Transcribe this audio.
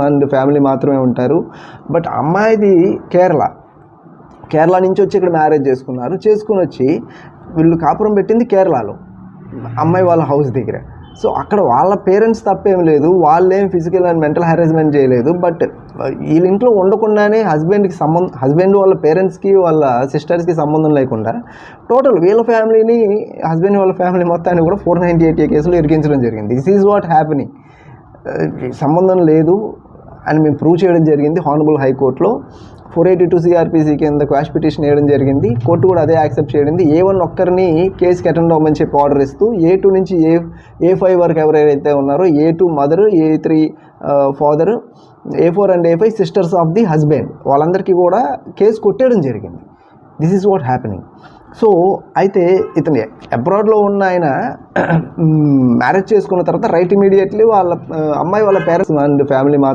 And family మాత్రమే ఉంటారు. But అమ్మాయిది కేరళ నుంచి వచ్చి ఇక్కడ మ్యారేజ్ చేసుకుని వచ్చి వీళ్ళు కాపురం పెట్టింది కేరళలో, అమ్మాయి వాళ్ళ హౌస్ దగ్గర. సో అక్కడ వాళ్ళ పేరెంట్స్ తప్పేం లేదు, వాళ్ళేం ఫిజికల్ అండ్ మెంటల్ హెరాస్మెంట్ చేయలేదు. బట్ వీళ్ళ ఇంట్లో ఉండకుండానే హస్బెండ్ వాళ్ళ పేరెంట్స్కి వాళ్ళ సిస్టర్స్కి సంబంధం లేకుండా టోటల్ వీళ్ళ ఫ్యామిలీని, హస్బెండ్ వాళ్ళ ఫ్యామిలీ మొత్తాన్ని కూడా 498 కేసులు ఇరికించడం జరిగింది. This is what happening. సంబంధం లేదు అని మేము ప్రూవ్ చేయడం జరిగింది హానరబుల్ హైకోర్టులో. 482 CRPC కింద క్వాష్ పిటిషన్ వేయడం జరిగింది. కోర్టు కూడా అదే యాక్సెప్ట్ చేయడింది. A1 ఒక్కరిని కేసుకి అటెండ్ అవ్వమని చెప్పి ఆర్డర్ ఇస్తూ A2 నుంచి A5 వరకు ఎవరైతే ఉన్నారో, A2 mother, A3 father, A4 and A5 sisters of the husband, వాళ్ళందరికీ కూడా కేసు కొట్టేయడం జరిగింది. This is what happening. So అయితే ఇతను అబ్రాడ్లో ఉన్న ఆయన మ్యారేజ్ చేసుకున్న తర్వాత రైట్ ఇమీడియట్లీ వాళ్ళ అమ్మాయి వాళ్ళ పేరెంట్స్ అండ్ ఫ్యామిలీ